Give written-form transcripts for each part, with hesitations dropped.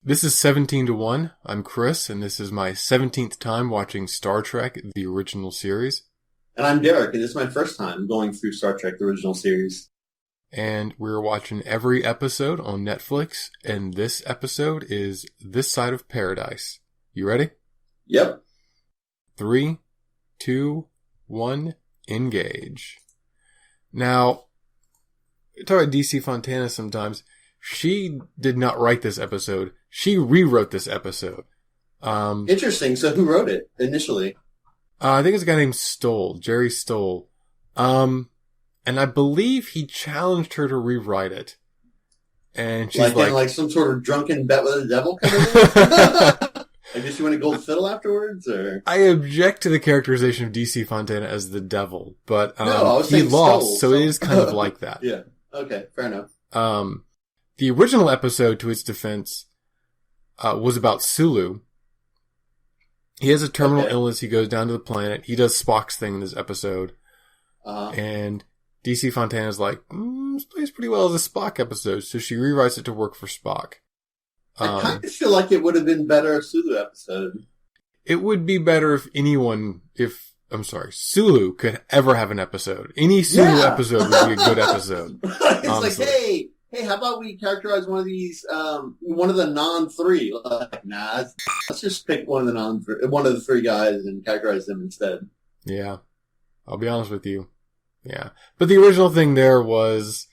This is 17 to 1. I'm Chris, and this is my 17th time watching Star Trek, the original series. And I'm Derek, and this is my first time going through Star Trek, the original series. And we're watching every episode on Netflix, and this episode is This Side of Paradise. You ready? Yep. 3, 2, 1, engage. Now, I talk about DC Fontana sometimes. She did not write this episode. She rewrote this episode. Interesting. So who wrote it initially? I think it's a guy named Stoll, Jerry Stoll. And I believe he challenged her to rewrite it. And she's like some sort of drunken bet with the devil kind of thing? Like, did she win a gold fiddle afterwards? Or I object to the characterization of DC Fontana as the devil, but no, he lost, so it is kind of like that. Yeah. Okay, fair enough. The original episode, to its defense, was about Sulu. He has a terminal illness. He goes down to the planet. He does Spock's thing in this episode. And DC Fontana's like, this plays pretty well as a Spock episode, so she rewrites it to work for Spock. I kind of feel like it would have been better a Sulu episode. It would be better if Sulu could ever have an episode. Any Sulu episode would be a good episode. It's honestly. Like, hey, how about we characterize one of these, one of the non-3? Like, nah, let's just pick one of the three guys and characterize them instead. Yeah. I'll be honest with you. Yeah. But the original thing there was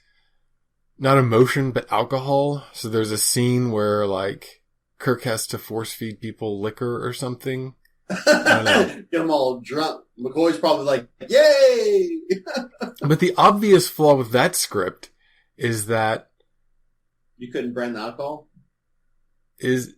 not emotion, but alcohol. So there's a scene where, like, Kirk has to force feed people liquor or something. I don't know. Get them all drunk. McCoy's probably like, yay! But the obvious flaw with that script is that you couldn't brand the alcohol? Is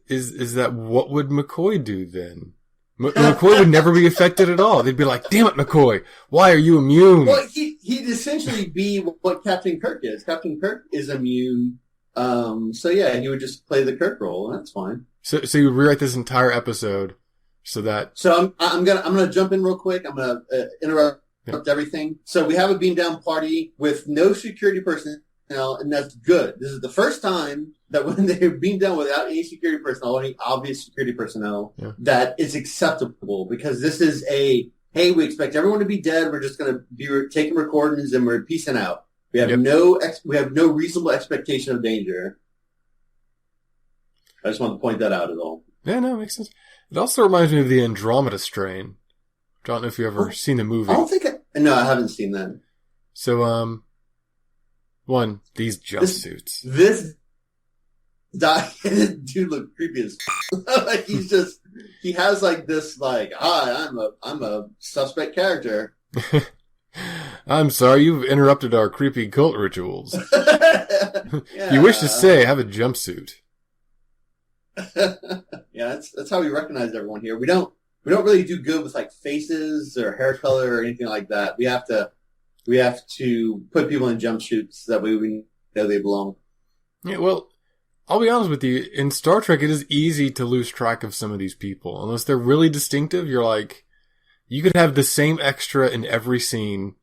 that what would McCoy do then? McCoy would never be affected at all. They'd be like, damn it, McCoy, why are you immune? Well, he'd essentially be what Captain Kirk is. Captain Kirk is immune. So yeah, he would just play the Kirk role, and that's fine. So you would rewrite this entire episode so that... So I'm gonna jump in real quick. I'm gonna interrupt everything. So we have a beam down party with no security personnel, and that's good. This is the first time that when they're beamed down without any security personnel, any obvious security personnel, that is acceptable, because this is hey, we expect everyone to be dead. We're just going to be taking recordings and we're peacing out. We have no reasonable expectation of danger. I just want to point that out at all. Yeah, no, it makes sense. It also reminds me of the Andromeda Strain. I don't know if you've ever seen the movie. No, I haven't seen that. So, one, these jumpsuits. This dude looked creepy as like he has like this like, hi, I'm a suspect character. I'm sorry, you've interrupted our creepy cult rituals. Yeah. You wish to say, have a jumpsuit. Yeah, that's how we recognize everyone here. We don't really do good with like faces or hair color or anything like that. We have to put people in jumpsuits, that way we know they belong. Yeah, well, I'll be honest with you. In Star Trek, it is easy to lose track of some of these people. Unless they're really distinctive, you're like, you could have the same extra in every scene,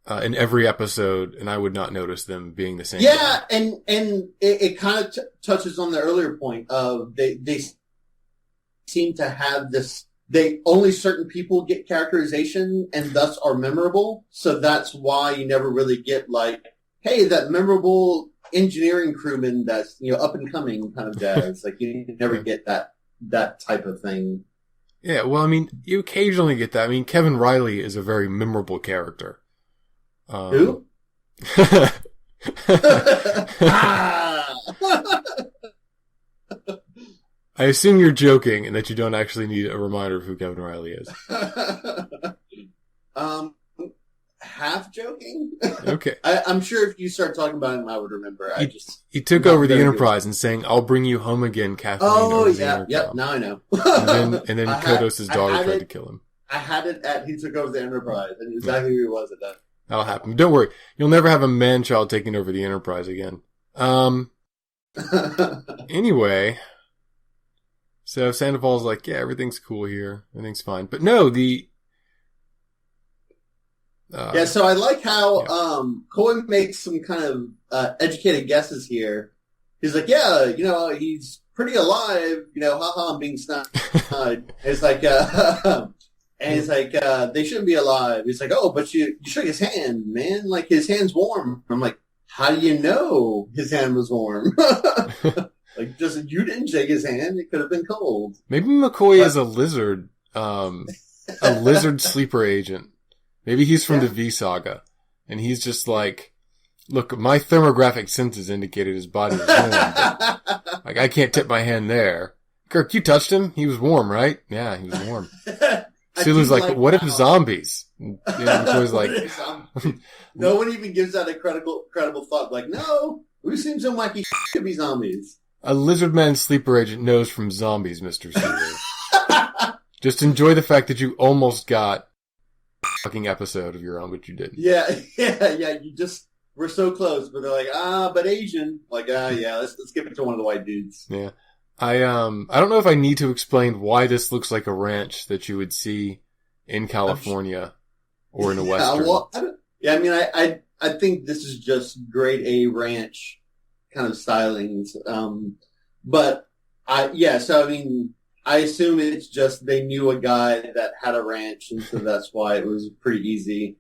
in every episode, and I would not notice them being the same. Yeah, and it kind of touches on the earlier point of they seem to have this. Only certain people get characterization and thus are memorable. So that's why you never really get like, hey, that memorable engineering crewman that's, up and coming kind of jazz. Like, you never get that type of thing. Yeah, well, I mean, you occasionally get that. I mean, Kevin Riley is a very memorable character. Who? I assume you're joking and that you don't actually need a reminder of who Kevin Riley is. Half joking. Okay. I'm sure if you start talking about him, I would remember. He took over the Enterprise and saying, "I'll bring you home again, Kathleen." Oh yeah, yep. Now I know. and then Kodos' daughter tried to kill him. I had it at he took over the Enterprise, and exactly who he was at that. That'll happen. Don't worry, you'll never have a man-child taking over the Enterprise again. Anyway, so Sandoval's like, yeah, everything's cool here, everything's fine, but no, so I like how Cohen makes some kind of educated guesses here. He's like, yeah, he's pretty alive, haha, I'm being snide. It's like, and it's like, they shouldn't be alive. He's like, oh, but you shook his hand, man. Like, his hand's warm. I'm like, how do you know his hand was warm? Like, you didn't shake his hand. It could have been cold. Maybe McCoy is a lizard, a lizard sleeper agent. Maybe he's from the V Saga. And he's just like, look, my thermographic senses indicated his body was warm. Like, I can't tip my hand there. Kirk, you touched him? He was warm, right? Yeah, he was warm. Sulu's like, what if zombies? And McCoy's like, no one even gives that a credible thought. Like, no, we've seen some wacky could be zombies. A lizard man sleeper agent knows from zombies, Mr. Sulu. Just enjoy the fact that you almost got a fucking episode of your own, but you didn't. Yeah. You just were so close, but they're like, but Asian. Like, yeah, let's give it to one of the white dudes. Yeah. I don't know if I need to explain why this looks like a ranch that you would see in California or in a Western. Well, I think this is just grade A ranch kind of stylings. I assume it's just they knew a guy that had a ranch, and so that's why it was pretty easy.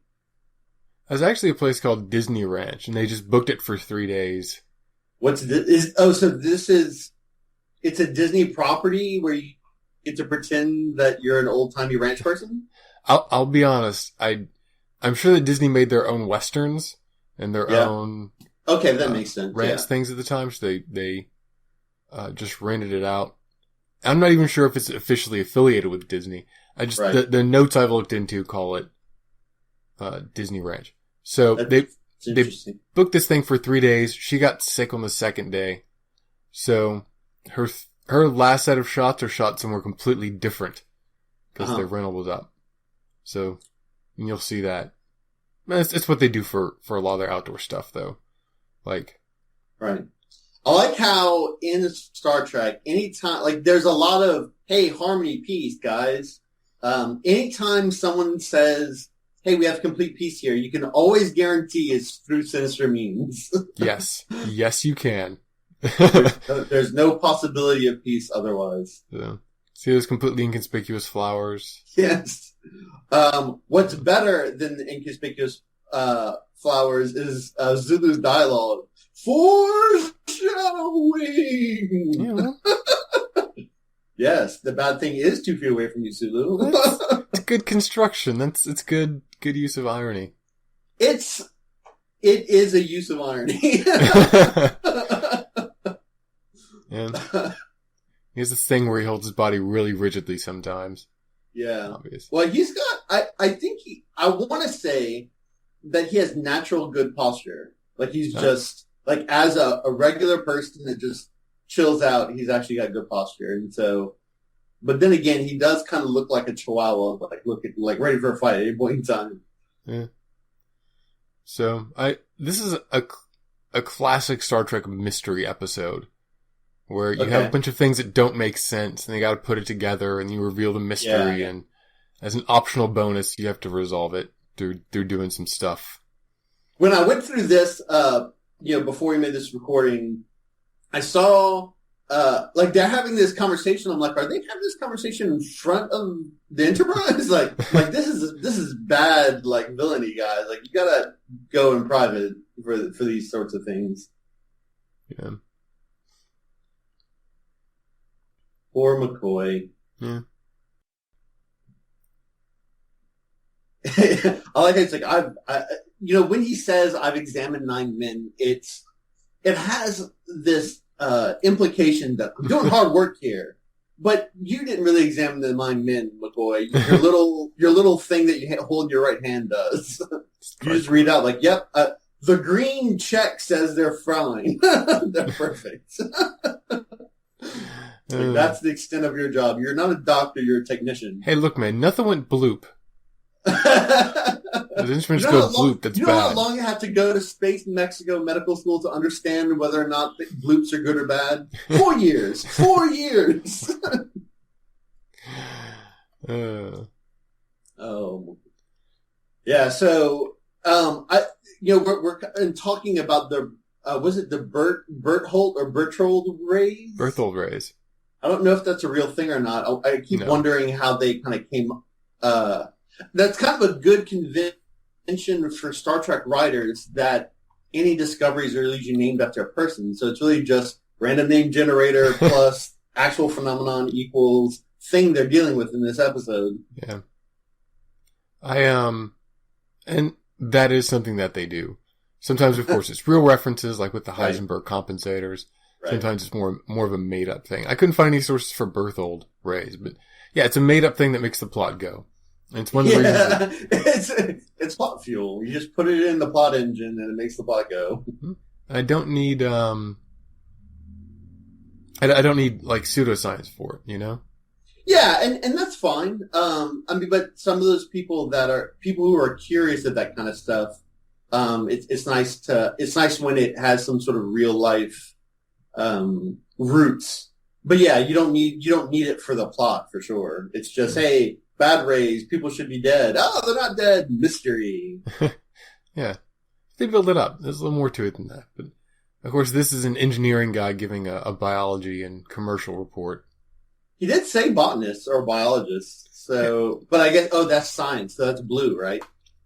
There's actually a place called Disney Ranch, and they just booked it for 3 days. What's this? So this is... It's a Disney property where you get to pretend that you're an old-timey ranch person? I'll be honest. I'm sure that Disney made their own Westerns and their own... Okay, that makes sense. Ranch things at the time, so they just rented it out. I'm not even sure if it's officially affiliated with Disney. The notes I've looked into call it Disney Ranch. So they booked this thing for 3 days. She got sick on the second day. So her last set of shots are shot somewhere completely different because their rental was up. So you'll see that. It's what they do for a lot of their outdoor stuff, though. Like, right. I like how in Star Trek, anytime, like, there's a lot of, hey, harmony, peace, guys. Anytime someone says, hey, we have complete peace here, you can always guarantee it's through sinister means. Yes, you can. There's no possibility of peace otherwise. Yeah. See those completely inconspicuous flowers? Yes. What's better than the inconspicuous flowers is Zulu's dialogue. Foreshadowing! Yeah. Yes, the bad thing is 2 feet away from you, Zulu. It's good construction. It's good use of irony. It is a use of irony. And he has this thing where he holds his body really rigidly sometimes. Yeah. Obvious. Well, he's got, I want to say that he has natural good posture. Like, he's just, like, as a regular person that just chills out, he's actually got good posture. And so, but then again, he does kind of look like a chihuahua, like ready for a fight at any point in time. Yeah. So, this is a classic Star Trek mystery episode. Where you have a bunch of things that don't make sense, and you got to put it together, and you reveal the mystery, and as an optional bonus, you have to resolve it through doing some stuff. When I went through this, before we made this recording, I saw, they're having this conversation. I'm like, are they having this conversation in front of the Enterprise? like this is bad, like, villainy, guys. Like, you gotta go in private for these sorts of things. Yeah. Poor McCoy. Yeah. I like it. It's like, when he says I've examined 9 men, it has this implication that I'm doing hard work here, but you didn't really examine the 9 men, McCoy. Your little thing that you hold in your right hand does. You just read out like, yep, the green check says they're fine. They're perfect. That's the extent of your job. You're not a doctor, you're a technician. Hey, look, man, nothing went bloop. The instruments go bloop, that's bad. You know how long you have to go to Space Mexico medical school to understand whether or not bloops are good or bad? 4 years! 4 years! Oh. Yeah, so, we're talking about the was it the Berthold or Berthold rays? Berthold rays. I don't know if that's a real thing or not. I keep wondering how they kind of came. That's kind of a good convention for Star Trek writers that any discoveries are usually named after a person. So it's really just random name generator plus actual phenomenon equals thing they're dealing with in this episode. Yeah. And that is something that they do. Sometimes, of course, it's real references, like with the Heisenberg compensators. Right. Sometimes it's more of a made-up thing. I couldn't find any sources for Berthold rays, but yeah, it's a made-up thing that makes the plot go. And it's one of the reasons... It's plot fuel. You just put it in the plot engine and it makes the plot go. I don't need... I don't need, like, pseudoscience for it, you know? Yeah, and that's fine. But some of those people who are curious of that kind of stuff, it's nice when it has some sort of real life roots. But yeah, you don't need it for the plot for sure. It's just, hey, bad rays, people should be dead. Oh, they're not dead. Mystery. Yeah, they build it up. There's a little more to it than that. But of course, this is an engineering guy giving a biology and commercial report. He did say botanist or biologist, so, but I guess, that's science, so that's blue, right?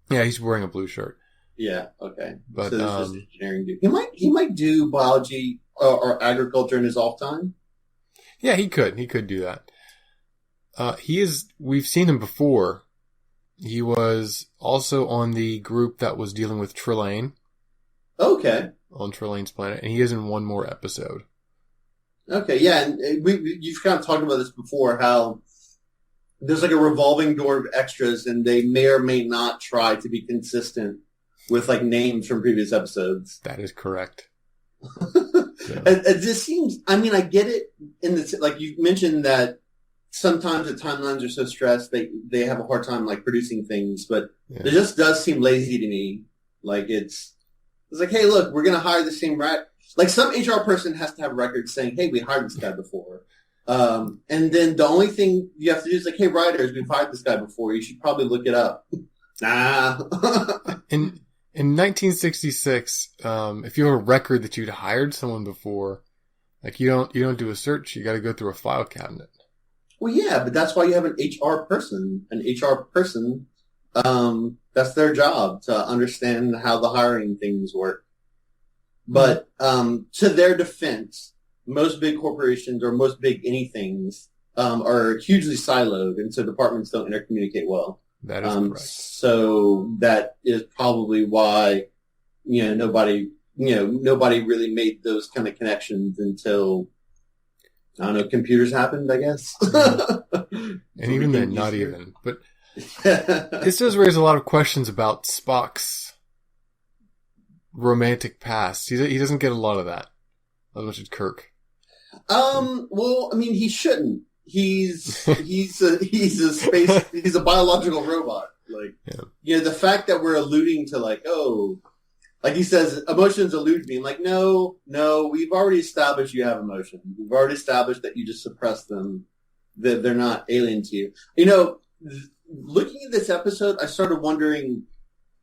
Yeah, he's wearing a blue shirt. Yeah, okay. But, so this is just engineering. He might do biology or agriculture in his off time. Yeah, he could do that. We've seen him before. He was also on the group that was dealing with Trelane. Okay. On Trelane's planet, and he is in one more episode. Okay, yeah, and you've kind of talked about this before, how there's like a revolving door of extras, and they may or may not try to be consistent with like names from previous episodes. That is correct. It just seems, I mean, I get it in the, like you mentioned that sometimes the timelines are so stressed they have a hard time like producing things, but it just does seem lazy to me. Like it's like, hey, look, we're going to hire the same like some HR person has to have records saying, hey, we hired this guy before. And then the only thing you have to do is like, hey, writers, we've hired this guy before. You should probably look it up. Nah. In 1966, if you have a record that you'd hired someone before, like you don't do a search, you got to go through a file cabinet. Well, yeah, but that's why you have an HR person. An HR person, that's their job to understand how the hiring things work. But to their defense, most big corporations or most big anythings are hugely siloed, and so departments don't intercommunicate well. That is correct. So that is probably why nobody really made those kind of connections until, I don't know, computers happened, I guess. And even then, not even. But this does raise a lot of questions about Spock's romantic past. He doesn't get a lot of that, as much as Kirk. Well, I mean, he shouldn't. He's a biological robot. Like, the fact that we're alluding to like, like he says, emotions elude me. I'm like, no, we've already established you have emotions. We've already established that you just suppress them, that they're not alien to you. Looking at this episode, I started wondering,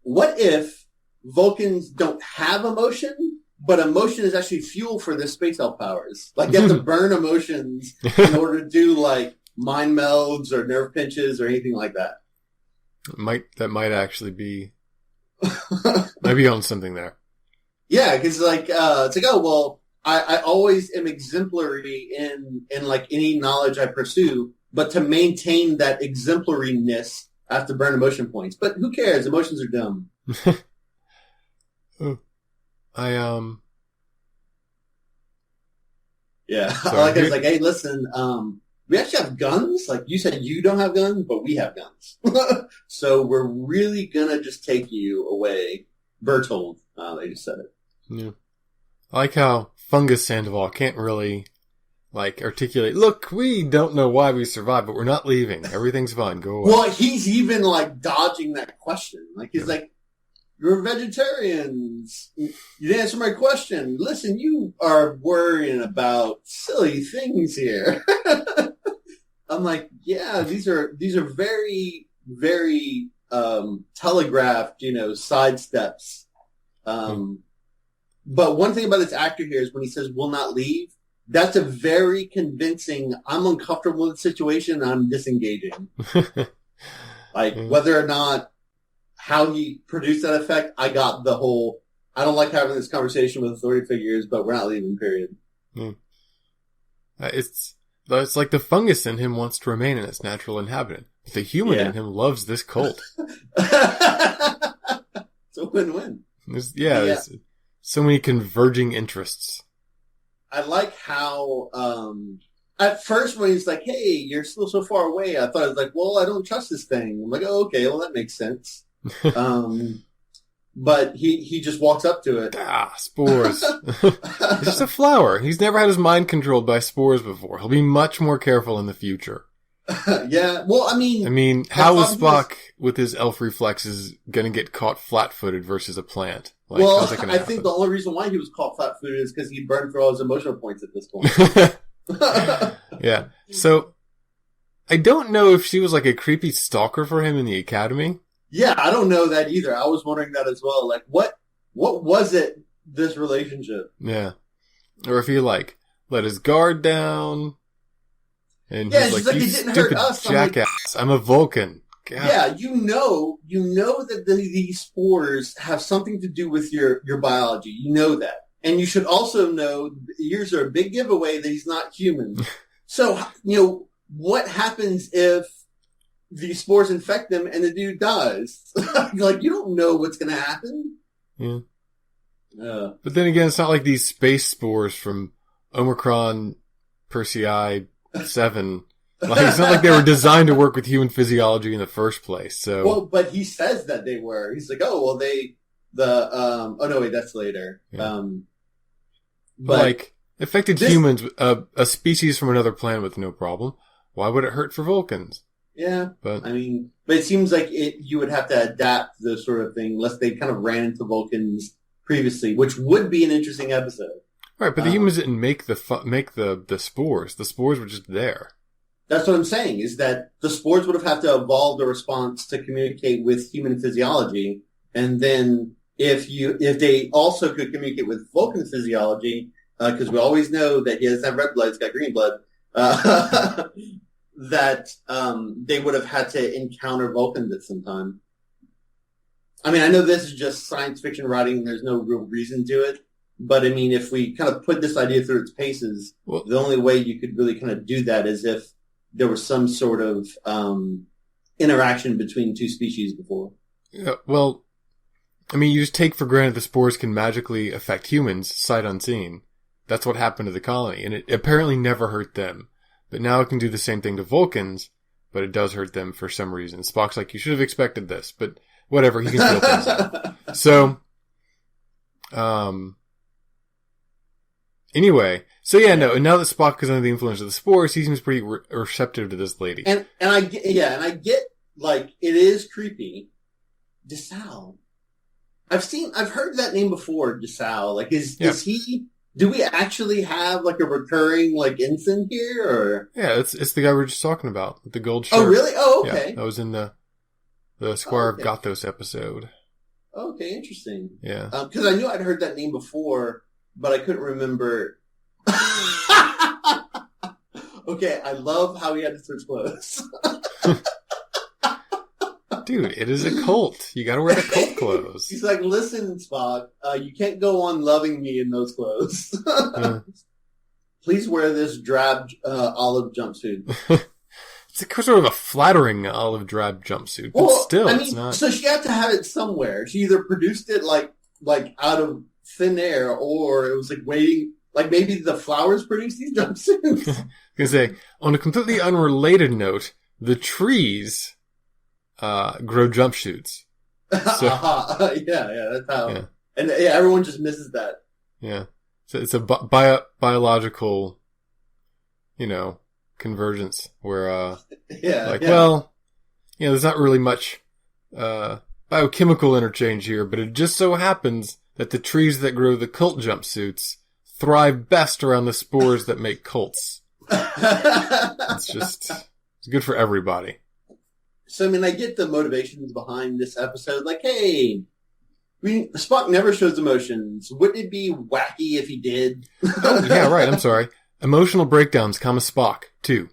what if Vulcans don't have emotion, but emotion is actually fuel for their space elf powers? Like, you have to burn emotions in order to do, like, mind melds or nerve pinches or anything like that. That might actually be... might be on something there. Yeah, because, like, it's like, I always am exemplary in, like, any knowledge I pursue, but to maintain that exemplariness, I have to burn emotion points. But who cares? Emotions are dumb. Yeah. I was like, hey, listen, we actually have guns. Like you said, you don't have guns, but we have guns. So we're really gonna just take you away. Berthold. They just said it. Yeah. I like how Fungus Sandoval can't really, like, articulate, look, we don't know why we survived, but we're not leaving. Everything's fine. Go away. Well, he's even, like, dodging that question. Like, he's like, you're vegetarians. You didn't answer my question. Listen, you are worrying about silly things here. I'm like, yeah, these are very, very telegraphed, sidesteps. But one thing about this actor here is when he says "will not leave," that's a very convincing. I'm uncomfortable with the situation. And I'm disengaging. Like whether or not how he produced that effect, I got the whole. I don't like having this conversation with authority figures, but we're not leaving. Period. It's like the fungus in him wants to remain in its natural inhabitant, but the human in him loves this cult. It's a win-win. There's so many converging interests. I like how, at first when he's like, hey, you're still so far away, I thought it was like, well, I don't trust this thing. I'm like, oh, okay, well, that makes sense. But he just walks up to it. Spores. It's just a flower. He's never had his mind controlled by spores before. He'll be much more careful in the future. Yeah, well, I mean, how is Spock with his elf reflexes going to get caught flat-footed versus a plant? Like, well, I think the only reason why he was caught flat-footed is because he burned through all his emotional points at this point. Yeah. So, I don't know if she was like a creepy stalker for him in the academy. Yeah, I don't know that either. I was wondering that as well. Like, what was it, this relationship? Yeah. Or if he, like, let his guard down. And he's she's like, you he didn't stupid hurt us. jackass. I'm a Vulcan. God. Yeah, you know that these spores have something to do with your biology. You know that. And you should also know ears are a big giveaway that he's not human. So, what happens if these spores infect them and the dude dies? Like, you don't know what's going to happen. Yeah. But then again, it's not like these space spores from Omicron Persei 7. Like, it's not like they were designed to work with human physiology in the first place. So, well, but he says that they were. He's like, oh, well, oh no, wait, that's later. Yeah. But like, affected humans, a species from another planet with no problem. Why would it hurt for Vulcans? Yeah, but it seems like you would have to adapt this sort of thing unless they kind of ran into Vulcans previously, which would be an interesting episode. Right, but the humans didn't make the spores. The spores were just there. That's what I'm saying, is that the spores would have had to evolve the response to communicate with human physiology, and then if they also could communicate with Vulcan physiology, because we always know that he doesn't have red blood, he's got green blood, that they would have had to encounter Vulcans at some time. I mean, I know this is just science fiction writing, and there's no real reason to it, but I mean, if we kind of put this idea through its paces, the only way you could really kind of do that is if there was some sort of interaction between two species before. Yeah, well, I mean, you just take for granted the spores can magically affect humans, sight unseen. That's what happened to the colony, and it apparently never hurt them. But now it can do the same thing to Vulcans, but it does hurt them for some reason. Spock's like, you should have expected this, but whatever, he can feel things out. So, anyway, and now that Spock is under the influence of the spores, he seems pretty receptive to this lady. And I get, like, it is creepy. DeSalle. I've heard that name before, DeSalle. Like, is he, do we actually have, like, a recurring, like, ensign here, or? Yeah, it's the guy we were just talking about, with the gold shirt. Oh, really? Oh, okay. Yeah, that was in the Squire of Gothos episode. Okay, interesting. Yeah. Because I knew I'd heard that name before, but I couldn't remember. Okay, I love how he had to switch clothes. Dude, it is a cult. You gotta wear the cult clothes. He's like, listen, Spock, you can't go on loving me in those clothes. Please wear this drab olive jumpsuit. It's sort of a flattering olive drab jumpsuit, but still, it's not. So she had to have it somewhere. She either produced it like out of thin air, or it was like waiting. Like maybe the flowers produce these jumpsuits. I was gonna say, on a completely unrelated note, the trees grow jumpsuits. So, yeah, that's how. Yeah. And everyone just misses that. Yeah, so it's a biological, convergence where, well, there's not really much biochemical interchange here, but it just so happens that the trees that grow the cult jumpsuits thrive best around the spores that make cults. It's good for everybody. So, I mean, I get the motivations behind this episode. Like, hey, Spock never shows emotions. Wouldn't it be wacky if he did? Oh, yeah, right. I'm sorry. Emotional breakdowns, Spock, too.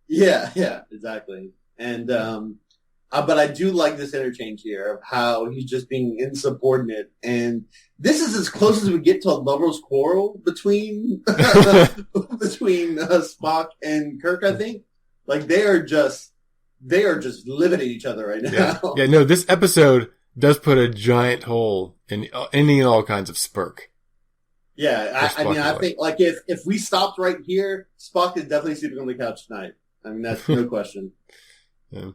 Yeah, exactly. And, but I do like this interchange here of how he's just being insubordinate. And this is as close as we get to a lover's quarrel between Spock and Kirk, I think. Like, they are just living at each other right now. Yeah, no, this episode does put a giant hole in any and all kinds of spurk. Yeah, I think, like, if we stopped right here, Spock is definitely sleeping on the couch tonight. I mean, that's no question. Yeah.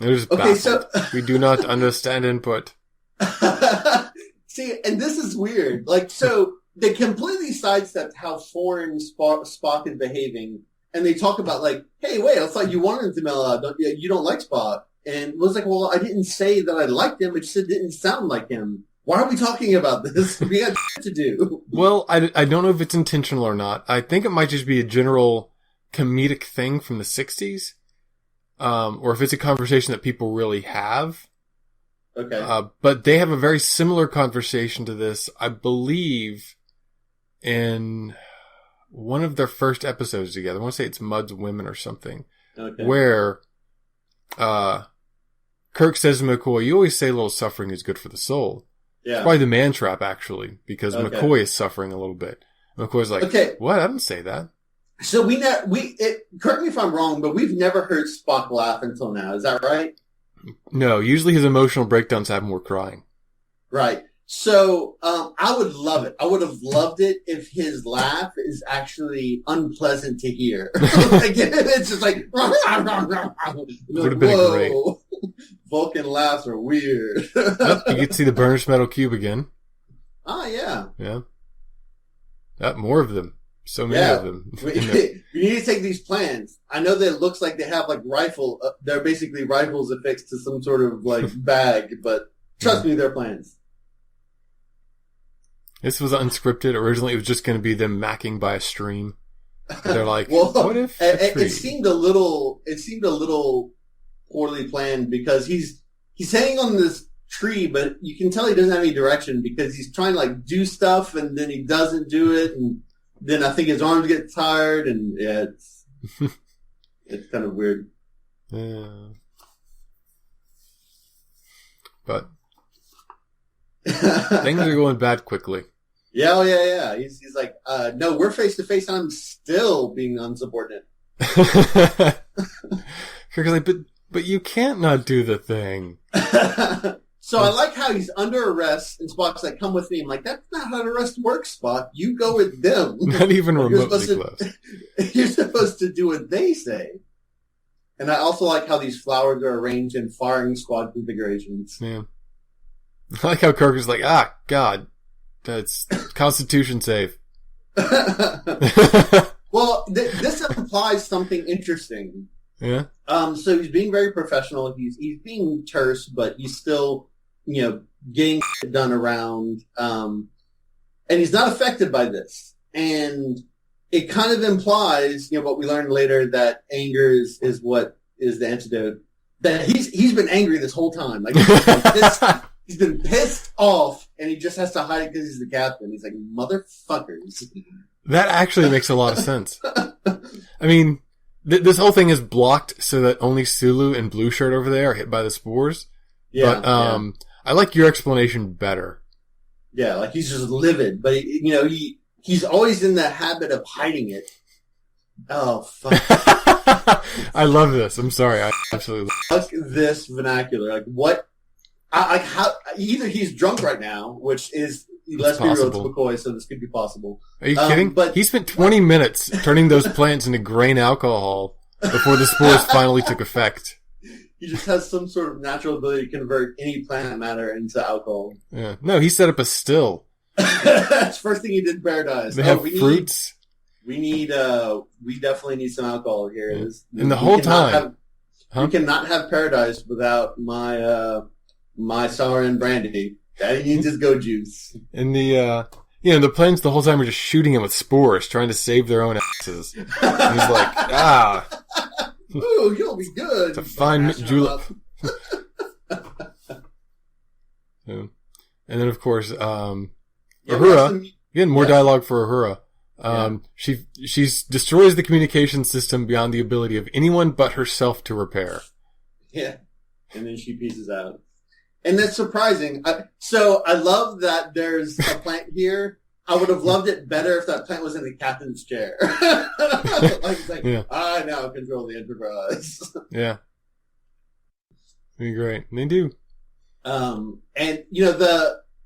Okay, so we do not understand input. See, and this is weird. Like, so they completely sidestepped how foreign Spock is behaving, and they talk about like, "Hey, wait, I thought you wanted him to you don't like Spock." And it was like, "Well, I didn't say that I liked him. It just didn't sound like him. Why are we talking about this? We got shit to do." Well, I don't know if it's intentional or not. I think it might just be a general comedic thing from the 60s. Or if it's a conversation that people really have. Okay. But they have a very similar conversation to this, I believe, in one of their first episodes together. I want to say it's Mud's Women or something. Okay. Where, Kirk says to McCoy, "You always say a little suffering is good for the soul." Yeah. It's probably the man trap, actually, because McCoy is suffering a little bit. McCoy's like, "What? I didn't say that." So correct me if I'm wrong, but we've never heard Spock laugh until now. Is that right? No, usually his emotional breakdowns happen when we're crying. Right. So, I would love it. I would have loved it if his laugh is actually unpleasant to hear. Like, it's just like, would have been great. Vulcan laughs are weird. Yep, you get to see the burnished metal cube again. Ah, yeah. Yeah. More of them. So many of them. We need to take these plans. I know that it looks like they have like they're basically rifles affixed to some sort of like bag, but trust me, they're plans. This was unscripted. Originally, it was just going to be them macking by a stream. They're like, well, what if it seemed a little poorly planned because he's hanging on this tree, but you can tell he doesn't have any direction because he's trying to like do stuff and then he doesn't do it, and then I think his arms get tired, and it's kind of weird. Yeah. But things are going bad quickly. Yeah. He's like, no, we're face to face, and I'm still being unsubordinate. Kirk's like, but you can't not do the thing. So I like how he's under arrest, and Spock's like, "Come with me." I'm like, "That's not how arrest works, Spock. You go with them. Not even remotely close. You're supposed to do what they say." And I also like how these flowers are arranged in firing squad configurations. Yeah. I like how Kirk is like, God, that's Constitution save. Well, this implies something interesting. Yeah. So he's being very professional. He's being terse, but he's still, getting shit done around. And he's not affected by this. And it kind of implies, what we learned later, that anger is what is the antidote. That he's been angry this whole time. Like he's been pissed off, and he just has to hide it because he's the captain. He's like, motherfuckers. That actually makes a lot of sense. I mean, this whole thing is blocked so that only Sulu and Blue Shirt over there are hit by the spores. Yeah. But I like your explanation better. Yeah, like he's just livid, but he's always in the habit of hiding it. Oh fuck! I love this. I'm sorry. I absolutely fuck this vernacular. Like what? How? Either he's drunk right now, which is. Let's be real, it's McCoy, so this could be possible. Are you kidding? But he spent 20 minutes turning those plants into grain alcohol before the spores finally took effect. He just has some sort of natural ability to convert any plant matter into alcohol. Yeah. No, he set up a still. That's the first thing he did in Paradise. They have fruits. We definitely need some alcohol here. Yeah. And the whole time. We cannot have Paradise without my sour and brandy. That needs his go juice. And the plants the whole time are just shooting him with spores, trying to save their own asses. And he's like, Ooh, you'll be good. It's a fine julep. Yeah. And then, of course, Yeah, Uhura. Again, more dialogue for Uhura. She destroys the communication system beyond the ability of anyone but herself to repair. Yeah. And then she pieces out. And that's surprising. So I love that there's a plant here. I would have loved it better if that plant was in the captain's chair. I now control the Enterprise. Yeah. It'd be great. And they do. And,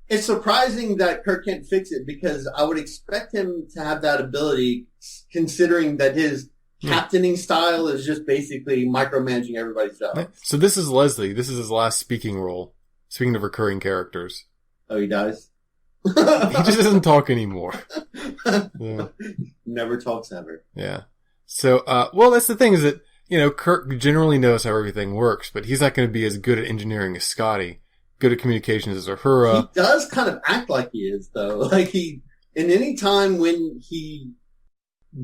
it's surprising that Kirk can't fix it because I would expect him to have that ability considering that his captaining style is just basically micromanaging everybody's job. So this is Leslie. This is his last speaking role. Speaking of recurring characters. Oh, he dies? He just doesn't talk anymore. Yeah. Never talks ever. Yeah. So, that's the thing is that, Kirk generally knows how everything works, but he's not going to be as good at engineering as Scotty. Good at communications as Uhura. He does kind of act like he is, though. Like in any time when he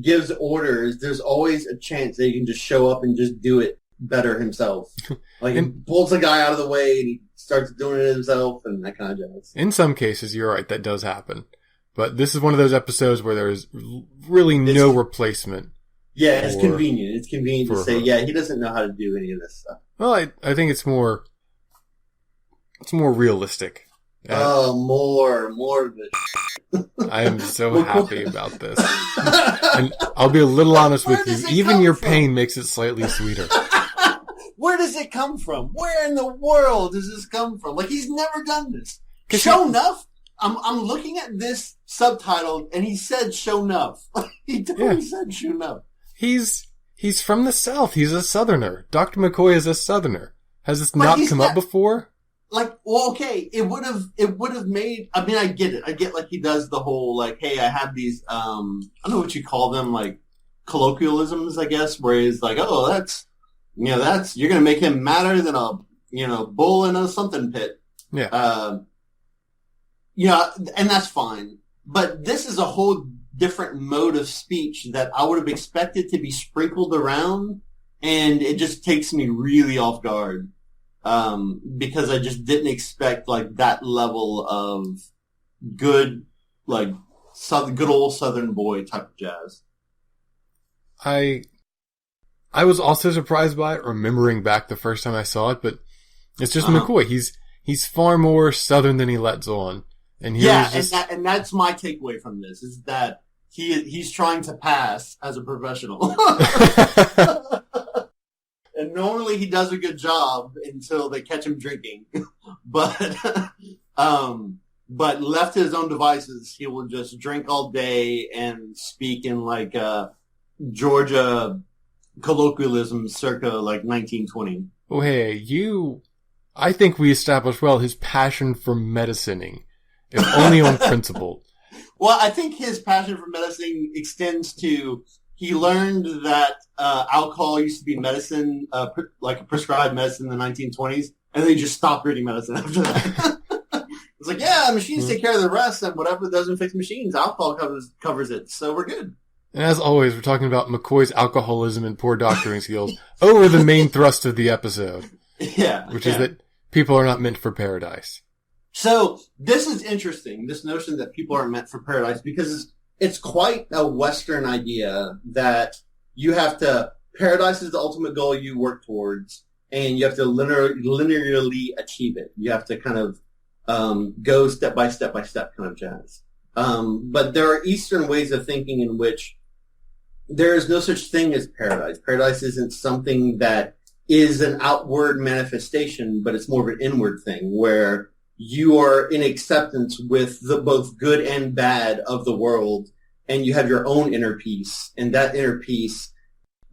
gives orders, there's always a chance that he can just show up and just do it better himself. Like he pulls the guy out of the way and he starts doing it himself and that kind of jazz. In some cases, you're right, that does happen. But this is one of those episodes where there's really no replacement. Yeah, it's convenient. It's convenient to say, he doesn't know how to do any of this stuff. Well, I think it's more realistic. More of it. I am so happy about this. And I'll be a little honest with you. Even your pain makes it slightly sweeter. Where does it come from? Where in the world does this come from? Like, he's never done this. Show enough? I'm looking at this subtitle, and he said show enough. He totally said show enough. He's from the South. He's a Southerner. Dr. McCoy is a Southerner. Has this not come up before? Like, well, okay, it would have made, I mean, I get it. I get, like, he does the whole, like, hey, I have these, I don't know what you call them, like, colloquialisms, I guess, where he's like, oh, you're going to make him madder than a bull in a something pit. Yeah. And that's fine. But this is a whole different mode of speech that I would have expected to be sprinkled around, and it just takes me really off guard. Because I just didn't expect like that level of good, like good old Southern boy type of jazz. I was also surprised by it, remembering back the first time I saw it, but it's just McCoy. He's far more Southern than he lets on, and and that's my takeaway from this is that he's trying to pass as a professional. And normally he does a good job until they catch him drinking. But left to his own devices, he will just drink all day and speak in like Georgia colloquialism circa like 1920. Oh, hey, I think we established well his passion for medicining, if only on principle. Well, I think his passion for medicine extends to he learned that alcohol used to be medicine, like a prescribed medicine in the 1920s, and then he just stopped reading medicine after that. It's like, machines take care of the rest, and whatever doesn't fix machines, alcohol covers it, so we're good. And as always, we're talking about McCoy's alcoholism and poor doctoring skills over the main thrust of the episode. Yeah. Which is that people are not meant for paradise. So, this is interesting, this notion that people aren't meant for paradise, because it's quite a Western idea that you have to, paradise is the ultimate goal you work towards, and you have to linearly achieve it. You have to kind of go step by step kind of jazz. But there are Eastern ways of thinking in which there is no such thing as paradise. Paradise isn't something that is an outward manifestation, but it's more of an inward thing where you are in acceptance with the both good and bad of the world, and you have your own inner peace. And that inner peace,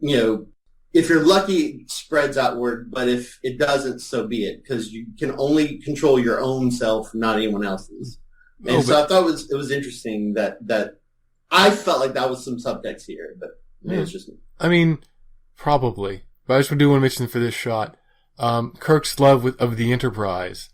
if you're lucky, it spreads outward, but if it doesn't, so be it, because you can only control your own self, not anyone else's. And so I thought it was interesting that I felt like that was some subtext here, but maybe it's just me. I mean, probably. But I just do want to mention for this shot, Kirk's love of the Enterprise.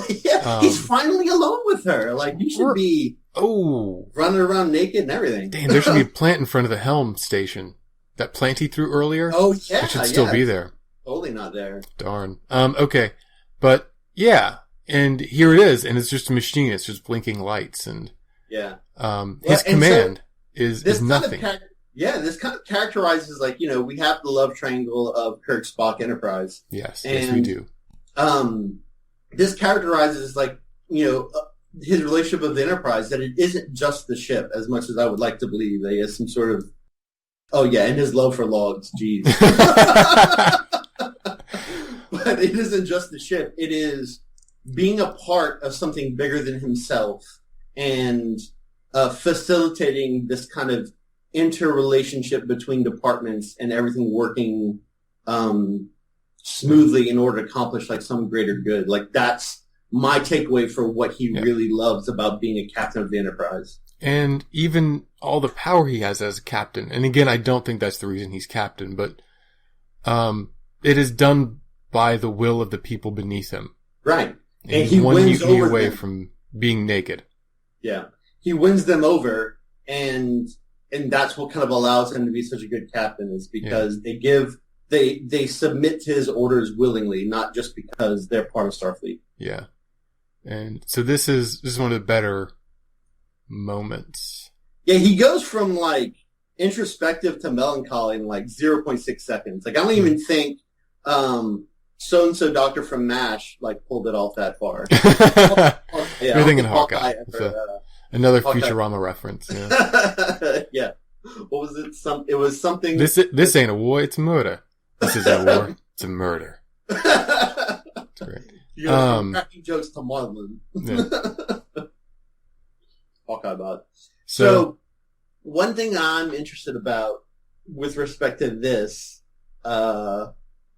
He's finally alone with her. Like, you should be running around naked and everything. Damn, there should be a plant in front of the helm station. That plant he threw earlier? Oh, yeah. It should still be there. Totally not there. Darn. Okay. But, yeah. And here it is, and it's just a machine. It's just blinking lights, and his command is nothing. This kind of characterizes, like, we have the love triangle of Kirk, Spock, Enterprise. Yes, we do. This characterizes, like, his relationship with the Enterprise, that it isn't just the ship, as much as I would like to believe that he has some sort of... Oh, yeah, and his love for logs, jeez. But it isn't just the ship. It is being a part of something bigger than himself and facilitating this kind of interrelationship between departments and everything working smoothly in order to accomplish, like, some greater good. Like, that's my takeaway for what he really loves about being a captain of the Enterprise. And even all the power he has as a captain. And again, I don't think that's the reason he's captain, but it is done by the will of the people beneath him. Right. And he wins over away from being naked. Yeah. He wins them over, and that's what kind of allows him to be such a good captain, is because they submit to his orders willingly, not just because they're part of Starfleet. Yeah. And so this is one of the better moments. Yeah, he goes from, like, introspective to melancholy in, like, 0.6 seconds. Like, I don't even think so-and-so doctor from MASH, like, pulled it off that far. You're thinking Hawkeye. Another Hawkeye. Futurama reference. Yeah. Yeah. What was it? It was something... This ain't a war, it's a murder. This is a war, it's a murder. That's great. You go from cracking jokes to modeling. Yeah. Hawkeye about. So, one thing I'm interested about with respect to this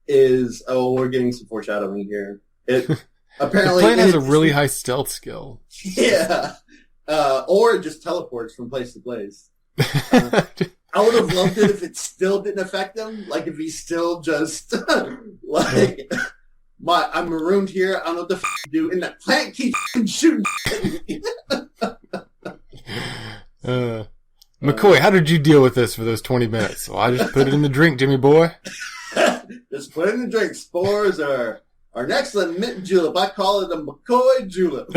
is... Oh, we're getting some foreshadowing here. Apparently, the plane has a really high stealth skill. Yeah. Or it just teleports from place to place. I would have loved it if it still didn't affect him. Like, if he's still just, like, I'm marooned here, I don't know what the to do, and that plant keeps shooting at me. McCoy, how did you deal with this for those 20 minutes? Well, I just put it in the drink, Jimmy boy. Just put it in the drink. Spores are an excellent mint julep. I call it a McCoy julep.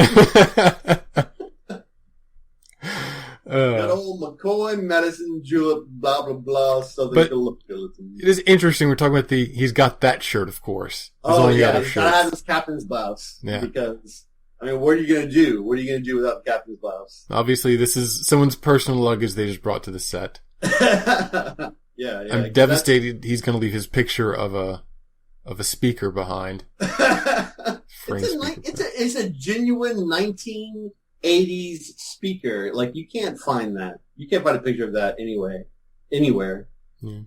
That old McCoy medicine julep, blah, blah, blah, southern gelatin. It is interesting. We're talking about he's got that shirt, of course. He's got to have his captain's blouse. Yeah. Because, I mean, what are you going to do? What are you going to do without the captain's blouse? Obviously, this is someone's personal luggage they just brought to the set. Yeah. I'm devastated he's going to leave his picture of a speaker behind. It's a genuine 1980s speaker. Like, you can't find that. You can't find a picture of that anywhere. Yeah.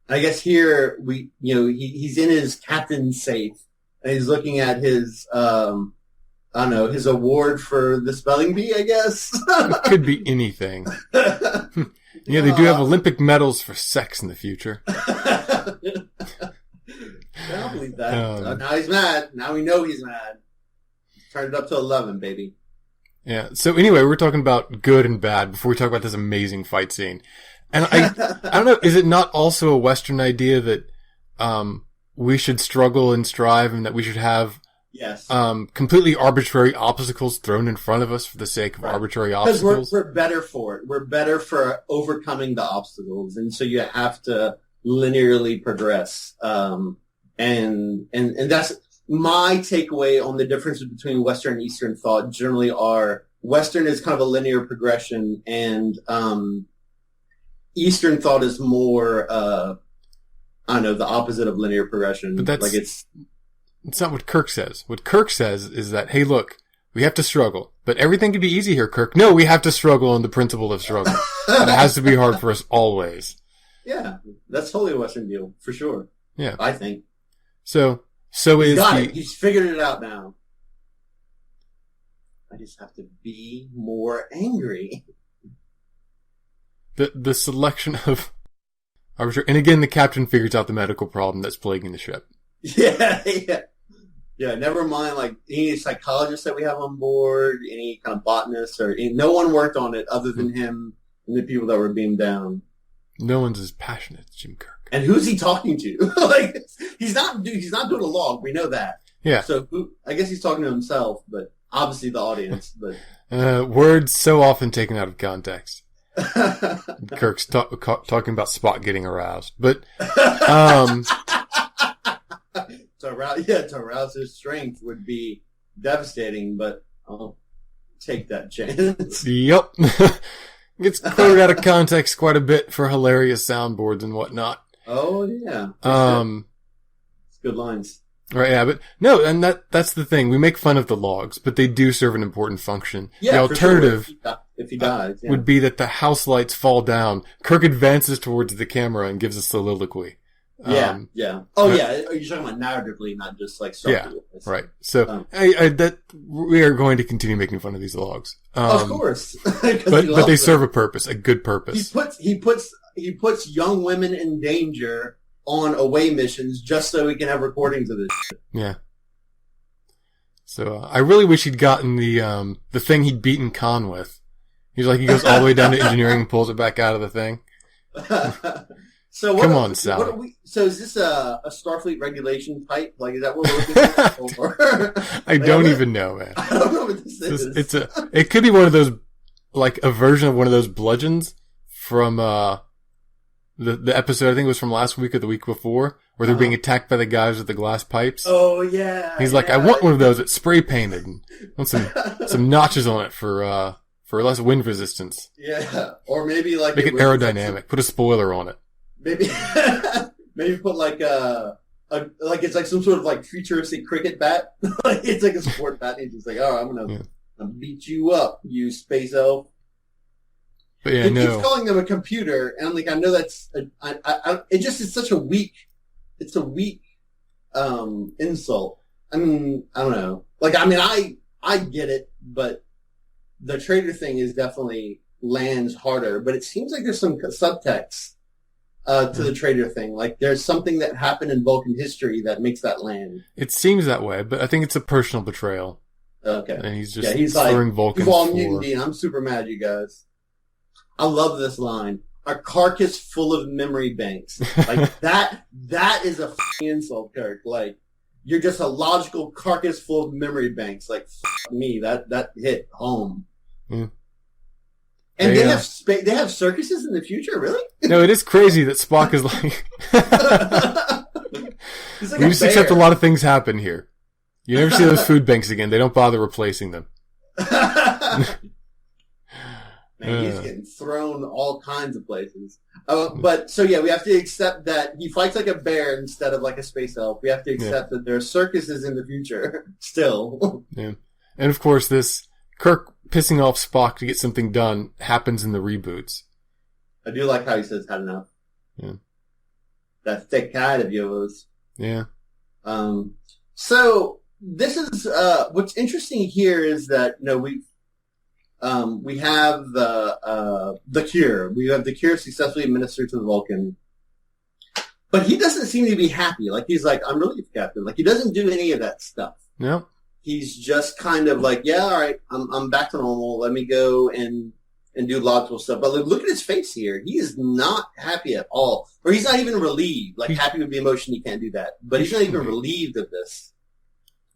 I guess here he's in his captain's safe and he's looking at his his award for the spelling bee, I guess. It could be anything. Yeah, they do have Olympic medals for sex in the future. I don't believe that. Now he's mad. Now we know he's mad. Turned it up to 11, baby. Yeah. So anyway, we're talking about good and bad before we talk about this amazing fight scene. And I don't know, is it not also a Western idea that we should struggle and strive and that we should have completely arbitrary obstacles thrown in front of us for the sake of arbitrary obstacles? Because we're better for it. We're better for overcoming the obstacles. And so you have to linearly progress. And that's my takeaway on the differences between Western and Eastern thought. Generally are Western is kind of a linear progression, and Eastern thought is more the opposite of linear progression. But it's not what Kirk says. What Kirk says is that, hey, look, we have to struggle, but everything can be easy here, Kirk. No, we have to struggle on the principle of struggle. It has to be hard for us always. Yeah, that's totally a Western deal, for sure. Yeah. I think. So he's figured it out now. I just have to be more angry. The selection of arbitrary, and again, the captain figures out the medical problem that's plaguing the ship. Yeah. Never mind, like any psychologists that we have on board, any kind of botanists, no one worked on it other than him and the people that were beamed down. No one's as passionate as Jim Kirk. And who's he talking to? Like, he's not doing a log. We know that. Yeah. So I guess he's talking to himself, but obviously the audience. But words so often taken out of context. Kirk's talking about Spock getting aroused, but to arouse his strength would be devastating. But I'll take that chance. Yep. Gets quoted out of context quite a bit for hilarious soundboards and whatnot. Oh yeah. It's good lines. Right, yeah, but no, and that's the thing. We make fun of the logs, but they do serve an important function. Yeah, the alternative, if he dies, would be that the house lights fall down. Kirk advances towards the camera and gives a soliloquy. Yeah. Oh yeah, you're talking about narratively, not just like yeah, right. So that we are going to continue making fun of these logs. Of course, but they serve a purpose, a good purpose. He puts young women in danger on away missions just so he can have recordings of this shit. Yeah. So I really wish he'd gotten the thing he'd beaten Khan with. He goes all the way down to engineering and pulls it back out of the thing. So come on, Sally. So is this a Starfleet regulation type? Like, is that what we're looking at? I don't even know, man. I don't know what this is. It could be one of those, like a version of one of those bludgeons from the episode, I think it was from last week or the week before, where they're being attacked by the guys with the glass pipes. Oh yeah. He's like, I want one of those that's spray painted and want some notches on it for less wind resistance. Yeah. Or maybe like make it aerodynamic. Put a spoiler on it. Maybe put like like it's like some sort of like futuristic cricket bat. Like it's like a sport bat. And he's just like, oh, I'm gonna beat you up, you space elf. But yeah, he keeps calling them a computer, and I'm like, I know that's it just is such a weak. It's a weak insult. I mean, I don't know. Like, I mean, I get it, but the traitor thing is definitely lands harder. But it seems like there's some subtext to the traitor thing. Like, there's something that happened in Vulcan history that makes that land. It seems that way, but I think it's a personal betrayal. Okay, and he's just he's throwing like, Vulcans. You've all mutiny, and I'm super mad, you guys. I love this line. A carcass full of memory banks. Like, that is a f***ing insult, Kirk. Like, you're just a logical carcass full of memory banks. Like, f*** me. That hit home. Mm. And they have circuses in the future, really? No, it is crazy that Spock is like... He's like we just accept a lot of things happen here. You never see those food banks again. They don't bother replacing them. Man, he's getting thrown all kinds of places. But, so yeah, we have to accept that he fights like a bear instead of like a space elf. We have to accept that there are circuses in the future, still. Yeah. And of course, this Kirk pissing off Spock to get something done happens in the reboots. I do like how he says, had enough. Yeah. That thick cat of yours. Yeah. So, this is, what's interesting here is that, you know, we have the cure. We have the cure successfully administered to the Vulcan. But he doesn't seem to be happy. Like, he's like, I'm relief captain. Like, he doesn't do any of that stuff. No. He's just kind of like, yeah, all right, I'm back to normal. Let me go and do logical stuff. But look at his face here. He is not happy at all. Or he's not even relieved. Like, happy would be emotion. He can't do that. But he's not even relieved of this.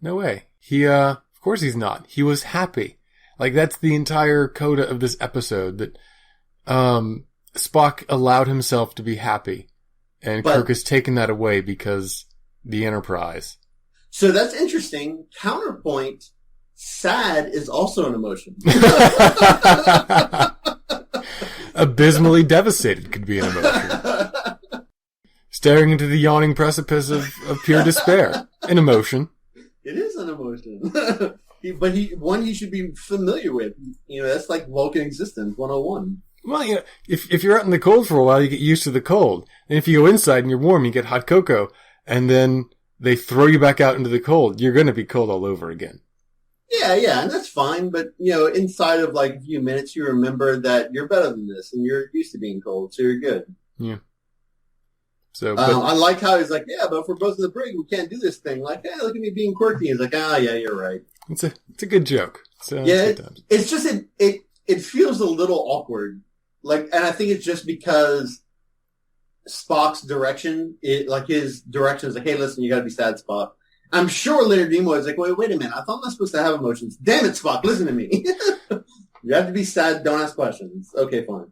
No way. He, of course he's not. He was happy. Like, that's the entire coda of this episode, that Spock allowed himself to be happy. And Kirk has taken that away because the Enterprise. So that's interesting. Counterpoint, sad is also an emotion. Abysmally devastated could be an emotion. Staring into the yawning precipice of pure despair. An emotion. It is an emotion. But he should be familiar with. You know, that's like Vulcan existence 101. Well, you know, if you're out in the cold for a while, you get used to the cold. And if you go inside and you're warm, you get hot cocoa. And then they throw you back out into the cold. You're going to be cold all over again. Yeah, and that's fine. But, you know, inside of like a few minutes, you remember that you're better than this and you're used to being cold, so you're good. Yeah. So, I like how he's like, yeah, but if we're both in the brig, we can't do this thing. Like, hey, look at me being quirky. He's like, yeah, you're right. It's a good joke. It's just it feels a little awkward. Like, and I think it's just because Spock's direction, his direction is like, hey, listen, you got to be sad, Spock. I'm sure Leonard Nimoy is like, wait a minute. I thought I'm not supposed to have emotions. Damn it, Spock, listen to me. You have to be sad. Don't ask questions. Okay, fine.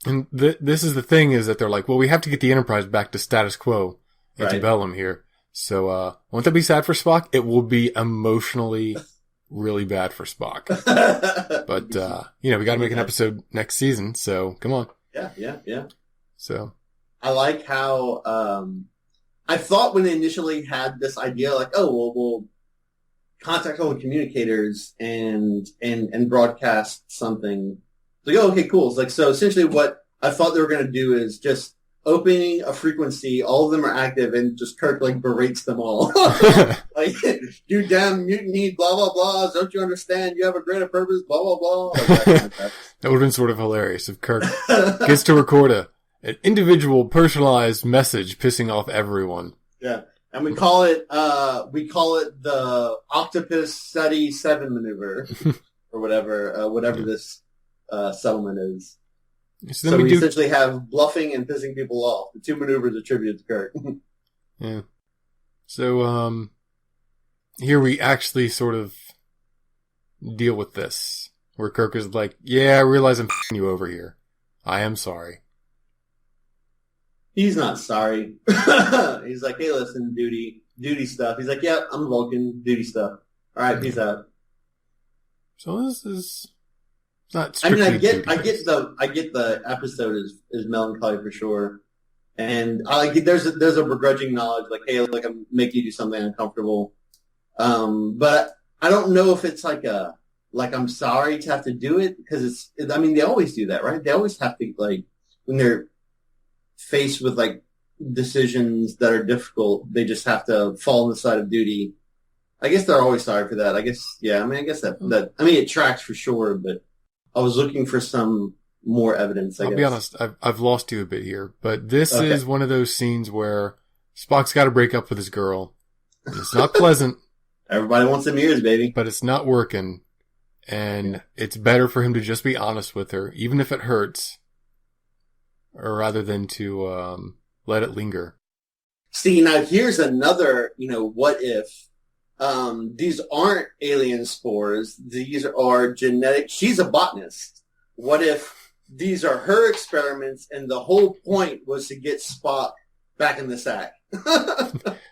And this is the thing is that they're like, well, we have to get the Enterprise back to status quo, antebellum here. So, won't that be sad for Spock? It will be emotionally really bad for Spock. But, we got to make an episode next season. So come on. Yeah. So. I like how, I thought when they initially had this idea, like, we'll contact all the communicators and broadcast something. It's like, okay, cool. It's like, so essentially what I thought they were going to do is just opening a frequency, all of them are active, and just Kirk, like, berates them all. Like, you damn mutiny, blah, blah, blah. Don't you understand? You have a greater purpose, blah, blah, blah. Like that would have been sort of hilarious if Kirk gets to record an individual personalized message pissing off everyone. Yeah. And we call it the Octopus SETI 7 maneuver or whatever this settlement is. So we essentially have bluffing and pissing people off. The two maneuvers attributed to Kirk. Yeah. So, here we actually sort of deal with this. Where Kirk is like, yeah, I realize I'm f***ing you over here. I am sorry. He's not sorry. He's like, hey, listen, duty stuff. He's like, yeah, I'm Vulcan, duty stuff. All right, peace out. So this is not strictly I get the episode is melancholy for sure. And there's a begrudging knowledge, like, hey, like, I'm making you do something uncomfortable. But I don't know if it's like I'm sorry to have to do it, because they always do that, right? They always have to, like, when they're faced with, like, decisions that are difficult, they just have to fall on the side of duty. I guess they're always sorry for that. I guess, yeah, I guess that it tracks for sure, but I was looking for some more evidence, I guess. I'll be honest, I've lost you a bit here, but this is one of those scenes where Spock's got to break up with his girl. It's not pleasant. Everybody wants some ears, baby. But it's not working. And it's better for him to just be honest with her, even if it hurts, or rather than to let it linger. See, now here's another, what if these aren't alien spores, these are genetic. She's a botanist. What if these are her experiments and the whole point was to get Spock back in the sack?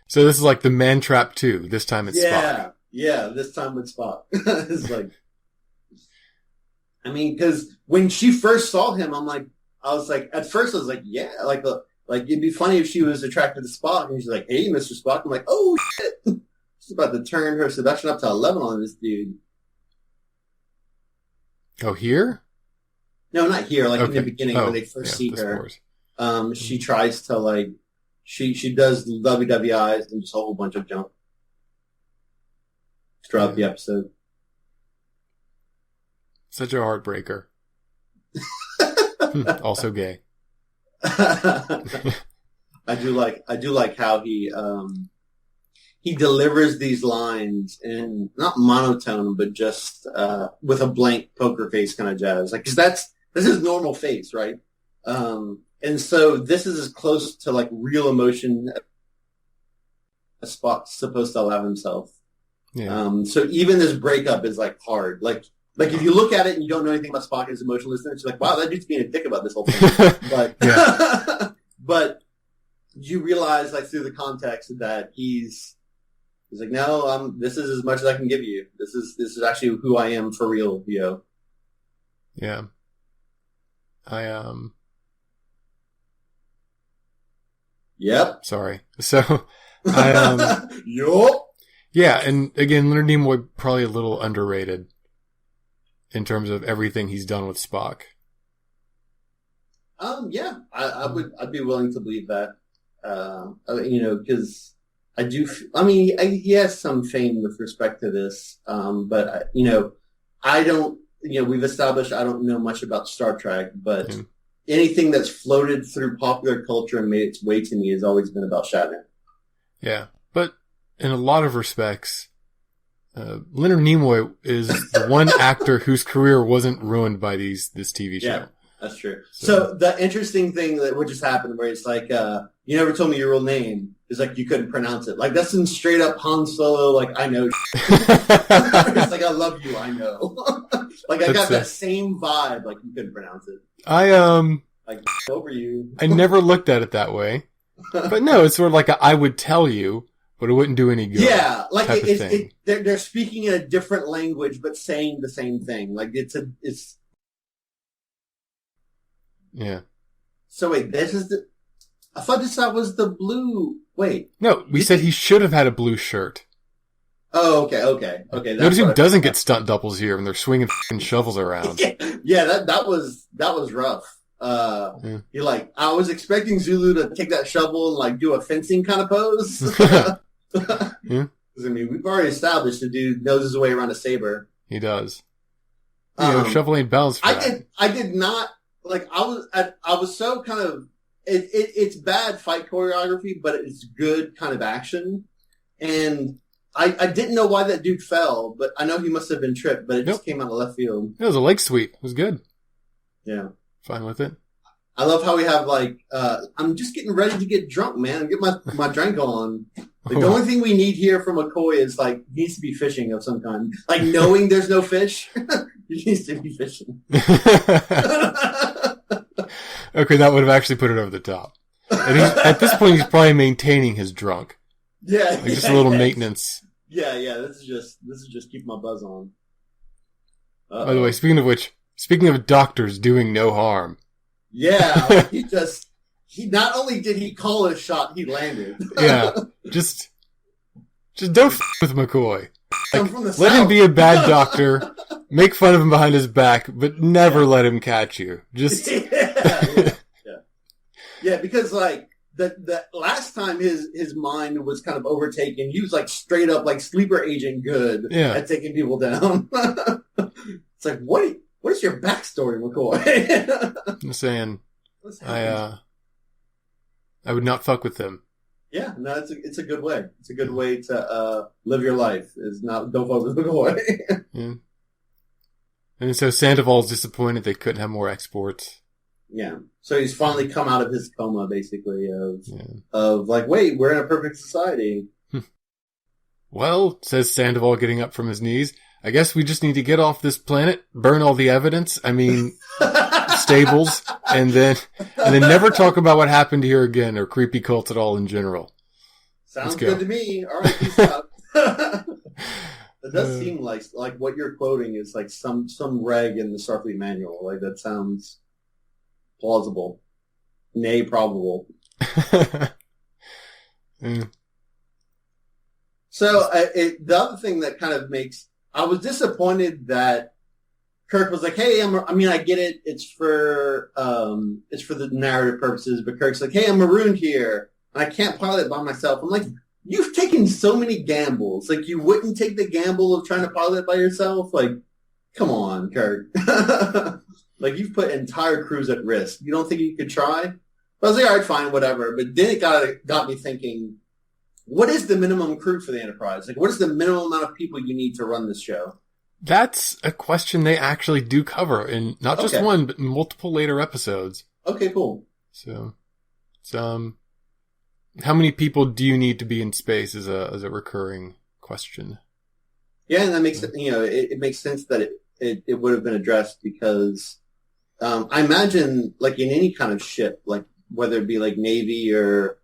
So this is like the Man Trap 2. This time it's Spock. Yeah, this time it's Spock. It's like, because when she first saw him, at first I was like, yeah, like it'd be funny if she was attracted to Spock, and she's like, hey, Mr. Spock. I'm like, oh shit, she's about to turn her seduction up to 11 on this dude. Oh, here? No, not here. Like in the beginning when they first see her, she tries to, like, she does lovey-dovey eyes and just a whole bunch of junk throughout the episode. Such a heartbreaker. Also gay. I do like how he delivers these lines in not monotone, but just with a blank poker face kind of jazz. Like, 'cause this is normal face, right? And so this is as close to, like, real emotion as Spock's supposed to allow himself. Yeah. So even this breakup is, like, hard. Like if you look at it and you don't know anything about Spock and his emotional listener, it's like, wow, that dude's being a dick about this whole thing. But but you realize, like, through the context that he's like, no, this is as much as I can give you. This is actually who I am for real, yo. Yeah. Yep. Sorry. So, Yup. Yeah, and again, Leonard Nimoy probably a little underrated in terms of everything he's done with Spock. Yeah, I'd be willing to believe that. Because he has some fame with respect to this. But I don't. We've established I don't know much about Star Trek, but anything that's floated through popular culture and made its way to me has always been about Shatner. Yeah, but in a lot of respects, Leonard Nimoy is the one actor whose career wasn't ruined by this TV show. That's true. So the interesting thing that would just happen where it's like, you never told me your real name. Is like you couldn't pronounce it. Like that's some straight up Han Solo, like I know. It's like I love you, I know. Like I got that same vibe, like you couldn't pronounce it. Like over you. I never looked at it that way. But no, it's sort of like I would tell you, but it wouldn't do any good. Yeah, like they're speaking in a different language but saying the same thing. Like it's Yeah. So wait, this is I thought that was the blue. Wait. No, we said he should have had a blue shirt. Oh, okay. Notice he doesn't get stunt doubles here when they're swinging shovels around. Yeah, that was rough. He like, I was expecting Zulu to take that shovel and like do a fencing kind of pose. Yeah. I mean, we've already established the dude knows his way around a saber. He does. Shovel ain't balanced for that. I did not like. I was so kind of. It's bad fight choreography, but it's good kind of action. And I didn't know why that dude fell, but I know he must have been tripped. But it just came out of left field. It was a leg sweep. It was good. Yeah, fine with it. I love how we have like I'm just getting ready to get drunk, man. Get my drink on. Like, the only thing we need here from McCoy is like he needs to be fishing of some kind. Like knowing there's no fish, he needs to be fishing. Okay, that would have actually put it over the top. And at this point, he's probably maintaining his drunk. Yeah, like just a little maintenance. Yeah. This is just keeping my buzz on. Uh-oh. By the way, speaking of doctors doing no harm. Yeah, he not only did he call a shot, he landed. Yeah, just don't with McCoy. Like, from the let South. him be a bad doctor, make fun of him behind his back, but never let him catch you. Just yeah, because like the last time his mind was kind of overtaken, he was like straight up like sleeper agent good at taking people down. It's like what is your backstory, McCoy? I'm saying I would not fuck with him. Yeah, no, it's a good way. It's a good way to live your life. Is not don't fuck with McCoy. Yeah. And so Sandoval's disappointed they couldn't have more exports. Yeah. So he's finally come out of his coma, basically, of like, wait, we're in a perfect society. Well, says Sandoval getting up from his knees, I guess we just need to get off this planet, burn all the evidence, stables, and then never talk about what happened here again, or creepy cults at all in general. Sounds good to me. All right, peace out. It does seem like what you're quoting is like some reg in the Starfleet manual. Like that sounds plausible, nay, probable. So the other thing that kind of I was disappointed that Kirk was like, "Hey, I get it. It's for the narrative purposes." But Kirk's like, "Hey, I'm marooned here, and I can't pilot by myself." I'm like, "You've taken so many gambles. Like, you wouldn't take the gamble of trying to pilot by yourself? Like, come on, Kirk. Like, you've put entire crews at risk. You don't think you could try?" But I was like, "All right, fine, whatever." But then it got me thinking, what is the minimum crew for the Enterprise? Like, what is the minimum amount of people you need to run this show? That's a question they actually do cover in not just one, but in multiple later episodes. Okay, cool. So, it's, how many people do you need to be in space is a recurring question. Yeah, and that makes it makes sense that it would have been addressed because I imagine like in any kind of ship, like whether it be like Navy or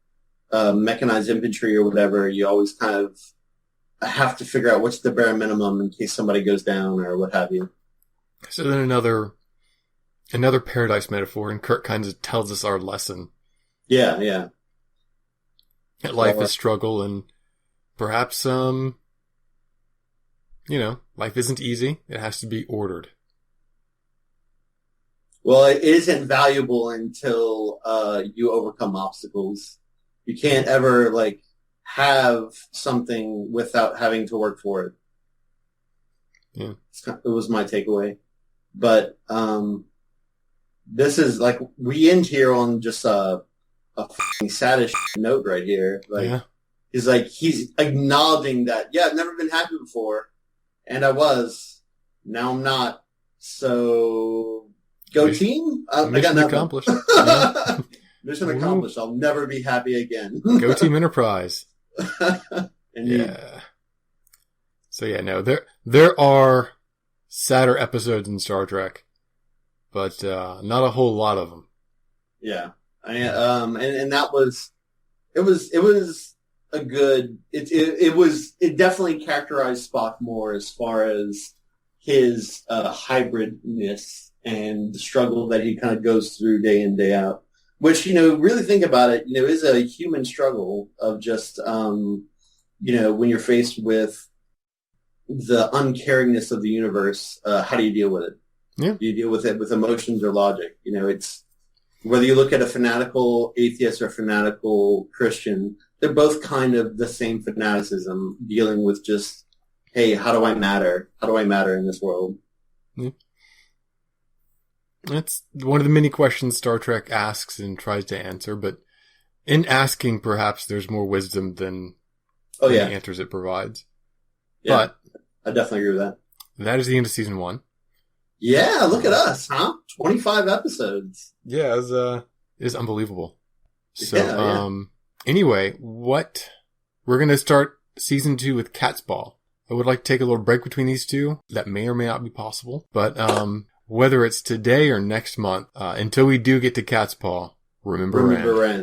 mechanized infantry or whatever, you always kind of have to figure out what's the bare minimum in case somebody goes down or what have you. So then another paradise metaphor, and Kirk kind of tells us our lesson. Yeah. That life is struggle, and perhaps, life isn't easy. It has to be ordered. Well, it isn't valuable until you overcome obstacles. You can't ever, have something without having to work for it. Yeah. It was my takeaway. But this is, we end here on just a fucking saddish note right here. He's acknowledging that, I've never been happy before, and I was. Now I'm not. So Go team! I got Mission nothing. accomplished. Yeah. Mission accomplished. I'll never be happy again. Go Team Enterprise. Indeed. Yeah. So yeah, no, there are sadder episodes in Star Trek, but not a whole lot of them. Yeah, and that was it was a good. It definitely characterized Spock more as far as his hybridness and the struggle that he kind of goes through day in, day out. Which, really think about it, is a human struggle of just, when you're faced with the uncaringness of the universe, how do you deal with it? Yeah. Do you deal with it with emotions or logic? It's whether you look at a fanatical atheist or fanatical Christian, they're both kind of the same fanaticism, dealing with just, hey, how do I matter? How do I matter in this world? Yeah. That's one of the many questions Star Trek asks and tries to answer, but in asking, perhaps there's more wisdom than the answers it provides. Yeah, but I definitely agree with that. That is the end of season 1. Yeah, look at us, huh? 25 episodes. Yeah, it is unbelievable. So, anyway, we're going to start season 2 with Cat's Ball. I would like to take a little break between these two. That may or may not be possible, but whether it's today or next month, until we do get to Cat's Paw, remember Rand.